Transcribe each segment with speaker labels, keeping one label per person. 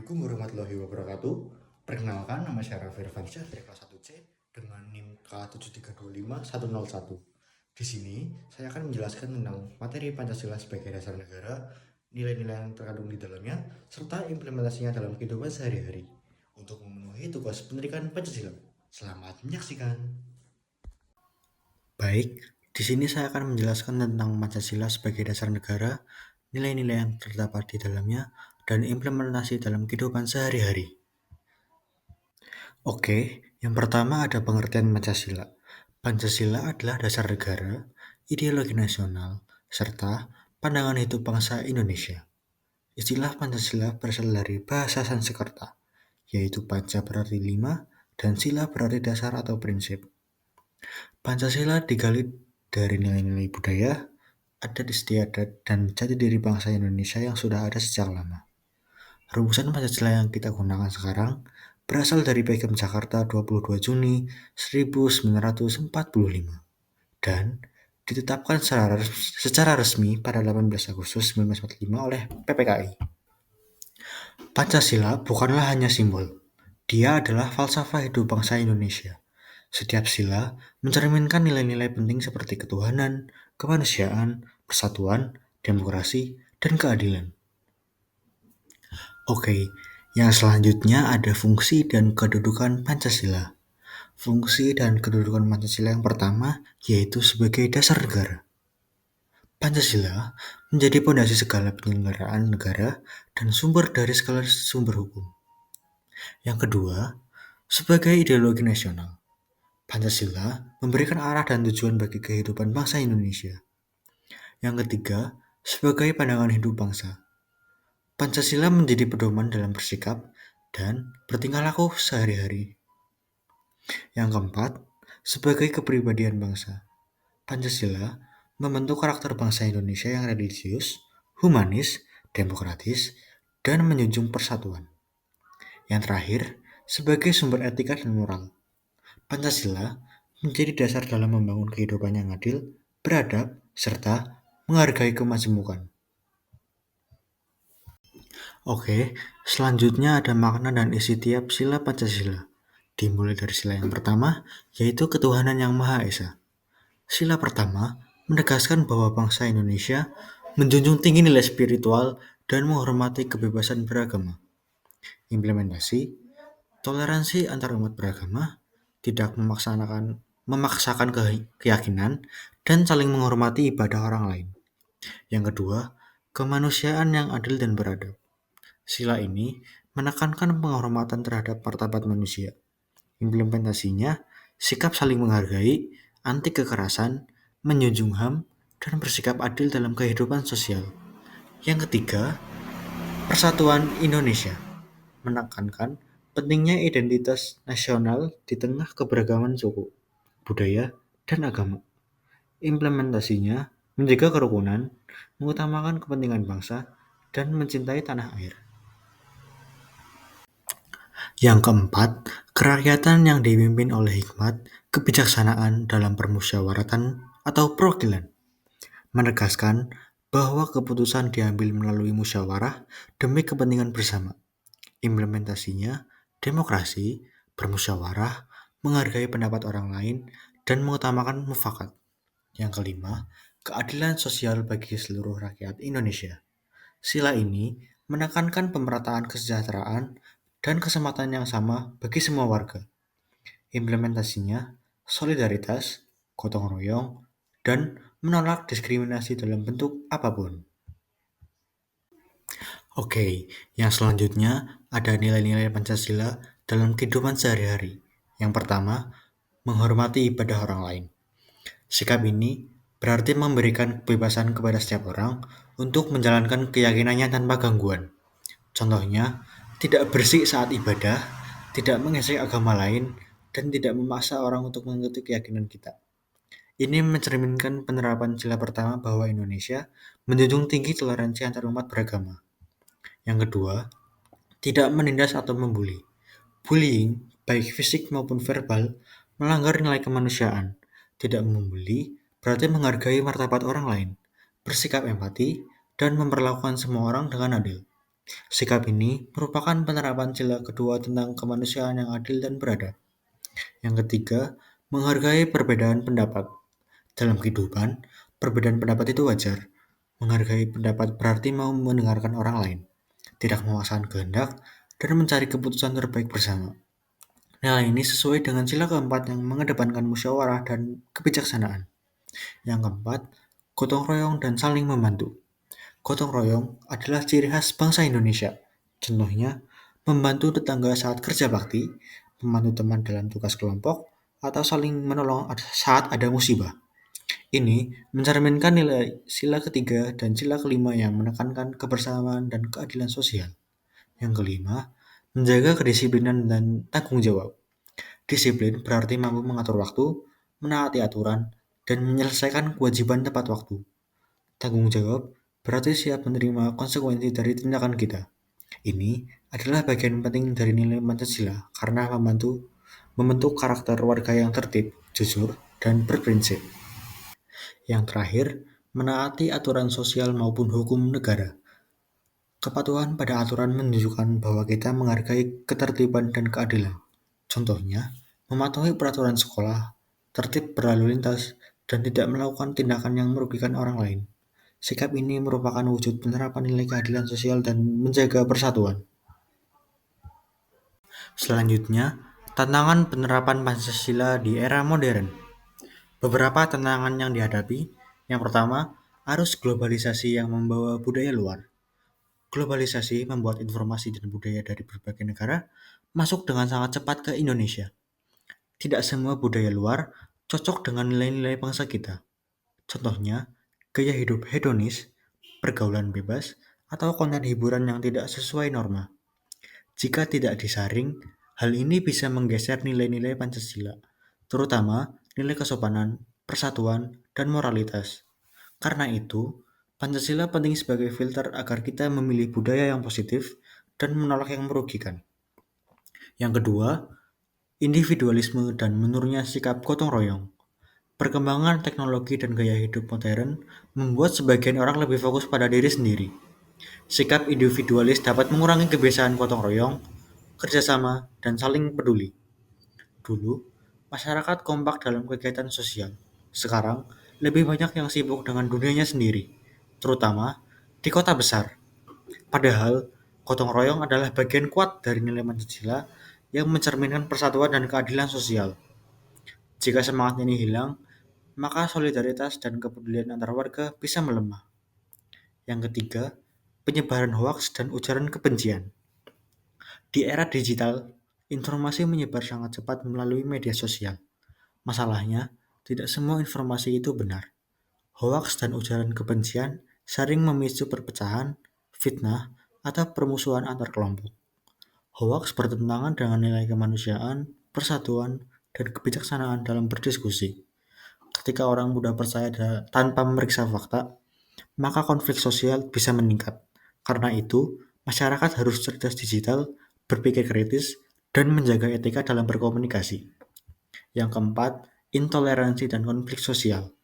Speaker 1: Assalamualaikum warahmatullahi wabarakatuh. Perkenalkan, nama saya Raffi Irfansyah dari kelas 1C dengan NIM K7325-101. Di sini, saya akan menjelaskan tentang materi Pancasila sebagai dasar negara, nilai-nilai yang terkandung di dalamnya, serta implementasinya dalam kehidupan sehari-hari untuk memenuhi tugas pendidikan Pancasila. Selamat menyaksikan. Baik, di sini saya akan menjelaskan tentang Pancasila sebagai dasar negara, nilai-nilai yang terdapat di dalamnya, dan implementasi dalam kehidupan sehari-hari. Oke, yang pertama ada pengertian Pancasila. Pancasila adalah dasar negara, ideologi nasional, serta pandangan hidup bangsa Indonesia. Istilah Pancasila berasal dari bahasa Sanskerta, yaitu Panca berarti 5 dan Sila berarti dasar atau prinsip. Pancasila digali dari nilai-nilai budaya, adat istiadat, dan jati diri bangsa Indonesia yang sudah ada sejak lama. Rumusan Pancasila yang kita gunakan sekarang berasal dari Piagam Jakarta 22 Juni 1945 dan ditetapkan secara resmi pada 18 Agustus 1945 oleh PPKI. Pancasila bukanlah hanya simbol, dia adalah falsafah hidup bangsa Indonesia. Setiap sila mencerminkan nilai-nilai penting seperti ketuhanan, kemanusiaan, persatuan, demokrasi, dan keadilan. Oke, yang selanjutnya ada fungsi dan kedudukan Pancasila. Fungsi dan kedudukan Pancasila yang pertama yaitu sebagai dasar negara. Pancasila menjadi pondasi segala penyelenggaraan negara dan sumber dari segala sumber hukum. Yang kedua, sebagai ideologi nasional. Pancasila memberikan arah dan tujuan bagi kehidupan bangsa Indonesia. Yang ketiga, sebagai pandangan hidup bangsa. Pancasila menjadi pedoman dalam bersikap dan bertingkah laku sehari-hari. Yang keempat, sebagai kepribadian bangsa. Pancasila membentuk karakter bangsa Indonesia yang religius, humanis, demokratis, dan menjunjung persatuan. Yang terakhir, sebagai sumber etika dan moral. Pancasila menjadi dasar dalam membangun kehidupan yang adil, beradab, serta menghargai kemajemukan. Oke, selanjutnya ada makna dan isi tiap sila Pancasila. Dimulai dari sila yang pertama, yaitu ketuhanan yang Maha Esa. Sila pertama menegaskan bahwa bangsa Indonesia menjunjung tinggi nilai spiritual dan menghormati kebebasan beragama. Implementasi, toleransi antar umat beragama, tidak memaksakan keyakinan, dan saling menghormati ibadah orang lain. Yang kedua, kemanusiaan yang adil dan beradab. Sila ini menekankan penghormatan terhadap martabat manusia. Implementasinya, sikap saling menghargai, anti kekerasan, menjunjung HAM, dan bersikap adil dalam kehidupan sosial. Yang ketiga, persatuan Indonesia. Menekankan pentingnya identitas nasional di tengah keberagaman suku, budaya, dan agama. Implementasinya menjaga kerukunan, mengutamakan kepentingan bangsa, dan mencintai tanah air. Yang keempat, kerakyatan yang dipimpin oleh hikmat, kebijaksanaan dalam permusyawaratan atau perwakilan, menegaskan bahwa keputusan diambil melalui musyawarah demi kepentingan bersama. Implementasinya, demokrasi, bermusyawarah, menghargai pendapat orang lain, dan mengutamakan mufakat. Yang kelima, keadilan sosial bagi seluruh rakyat Indonesia. Sila ini menekankan pemerataan kesejahteraan dan kesempatan yang sama bagi semua warga. Implementasinya, solidaritas, gotong royong, dan menolak diskriminasi dalam bentuk apapun. Oke, yang selanjutnya ada nilai-nilai Pancasila dalam kehidupan sehari-hari. Yang pertama, menghormati ibadah orang lain. Sikap ini berarti memberikan kebebasan kepada setiap orang untuk menjalankan keyakinannya tanpa gangguan. Contohnya, tidak bersik saat ibadah, tidak mengejek agama lain, dan tidak memaksa orang untuk mengikuti keyakinan kita. Ini mencerminkan penerapan sila pertama bahwa Indonesia menjunjung tinggi toleransi antar umat beragama. Yang kedua, tidak menindas atau membuli. Bullying, baik fisik maupun verbal, melanggar nilai kemanusiaan. Tidak membuli berarti menghargai martabat orang lain, bersikap empati, dan memperlakukan semua orang dengan adil. Sikap ini merupakan penerapan sila kedua tentang kemanusiaan yang adil dan beradab. Yang ketiga, menghargai perbedaan pendapat. Dalam kehidupan, perbedaan pendapat itu wajar. Menghargai pendapat berarti mau mendengarkan orang lain, tidak memaksakan kehendak, dan mencari keputusan terbaik bersama. Nilai ini sesuai dengan sila keempat yang mengedepankan musyawarah dan kebijaksanaan. Yang keempat, gotong royong dan saling membantu. Gotong royong adalah ciri khas bangsa Indonesia. Contohnya, membantu tetangga saat kerja bakti, membantu teman dalam tugas kelompok, atau saling menolong saat ada musibah. Ini mencerminkan nilai sila ketiga dan sila kelima yang menekankan kebersamaan dan keadilan sosial. Yang kelima, menjaga kedisiplinan dan tanggung jawab. Disiplin berarti mampu mengatur waktu, menaati aturan, dan menyelesaikan kewajiban tepat waktu. Tanggung jawab berarti siap menerima konsekuensi dari tindakan kita. Ini adalah bagian penting dari nilai Pancasila karena membentuk karakter warga yang tertib, jujur, dan berprinsip. Yang terakhir, menaati aturan sosial maupun hukum negara. Kepatuhan pada aturan menunjukkan bahwa kita menghargai ketertiban dan keadilan. Contohnya, mematuhi peraturan sekolah, tertib berlalu lintas, dan tidak melakukan tindakan yang merugikan orang lain. Sikap ini merupakan wujud penerapan nilai keadilan sosial dan menjaga persatuan. Selanjutnya, tantangan penerapan Pancasila di era modern. Beberapa tantangan yang dihadapi. Yang pertama, arus globalisasi yang membawa budaya luar. Globalisasi membuat informasi dan budaya dari berbagai negara masuk dengan sangat cepat ke Indonesia. Tidak semua budaya luar cocok dengan nilai-nilai bangsa kita. Contohnya, gaya hidup hedonis, pergaulan bebas, atau konten hiburan yang tidak sesuai norma. Jika tidak disaring, hal ini bisa menggeser nilai-nilai Pancasila, terutama nilai kesopanan, persatuan, dan moralitas. Karena itu, Pancasila penting sebagai filter agar kita memilih budaya yang positif dan menolak yang merugikan. Yang kedua, individualisme dan menurunnya sikap gotong royong. Perkembangan teknologi dan gaya hidup modern membuat sebagian orang lebih fokus pada diri sendiri. Sikap individualis dapat mengurangi kebiasaan gotong royong, kerjasama, dan saling peduli. Dulu, masyarakat kompak dalam kegiatan sosial. Sekarang, lebih banyak yang sibuk dengan dunianya sendiri, terutama di kota besar. Padahal, gotong royong adalah bagian kuat dari nilai Pancasila yang mencerminkan persatuan dan keadilan sosial. Jika semangat ini hilang, maka solidaritas dan kepedulian antar warga bisa melemah. Yang ketiga, penyebaran hoaks dan ujaran kebencian. Di era digital, informasi menyebar sangat cepat melalui media sosial. Masalahnya, tidak semua informasi itu benar. Hoaks dan ujaran kebencian sering memicu perpecahan, fitnah, atau permusuhan antar kelompok. Hoaks bertentangan dengan nilai kemanusiaan, persatuan, dan kebijaksanaan dalam berdiskusi. Ketika orang mudah percaya tanpa memeriksa fakta, maka konflik sosial bisa meningkat. Karena itu, masyarakat harus cerdas digital, berpikir kritis, dan menjaga etika dalam berkomunikasi. Yang keempat, intoleransi dan konflik sosial.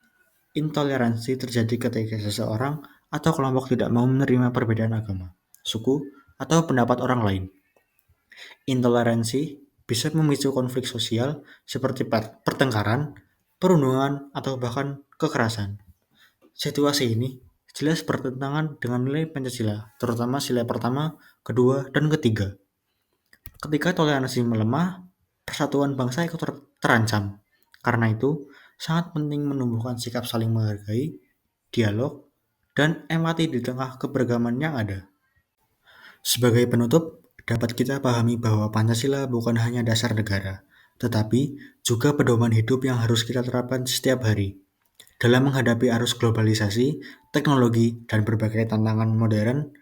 Speaker 1: Intoleransi terjadi ketika seseorang atau kelompok tidak mau menerima perbedaan agama, suku, atau pendapat orang lain. Intoleransi bisa memicu konflik sosial seperti pertengkaran, perundungan, atau bahkan kekerasan. Situasi ini jelas bertentangan dengan nilai Pancasila, terutama sila pertama, kedua, dan ketiga. Ketika toleransi melemah, persatuan bangsa ikut terancam. Karena itu, sangat penting menumbuhkan sikap saling menghargai, dialog, dan empati di tengah keberagaman yang ada. Sebagai penutup, dapat kita pahami bahwa Pancasila bukan hanya dasar negara, tetapi juga pedoman hidup yang harus kita terapkan setiap hari. Dalam menghadapi arus globalisasi, teknologi, dan berbagai tantangan modern,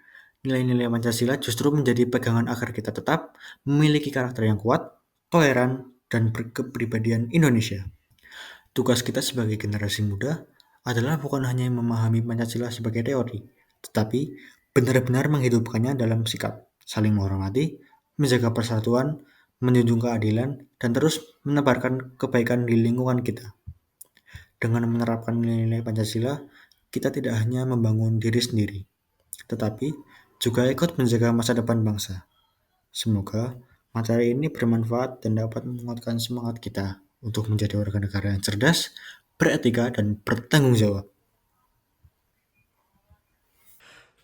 Speaker 1: nilai-nilai Pancasila justru menjadi pegangan agar kita tetap memiliki karakter yang kuat, toleran, dan berkepribadian Indonesia. Tugas kita sebagai generasi muda adalah bukan hanya memahami Pancasila sebagai teori, tetapi benar-benar menghidupkannya dalam sikap, saling menghormati, menjaga persatuan, menjunjung keadilan, dan terus menebarkan kebaikan di lingkungan kita. Dengan menerapkan nilai-nilai Pancasila, kita tidak hanya membangun diri sendiri, tetapi juga ikut menjaga masa depan bangsa. Semoga materi ini bermanfaat dan dapat menguatkan semangat kita untuk menjadi warga negara yang cerdas, beretika, dan bertanggung jawab.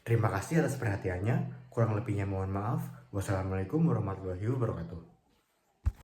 Speaker 1: Terima kasih atas perhatiannya. Kurang lebihnya mohon maaf. Wassalamualaikum warahmatullahi wabarakatuh.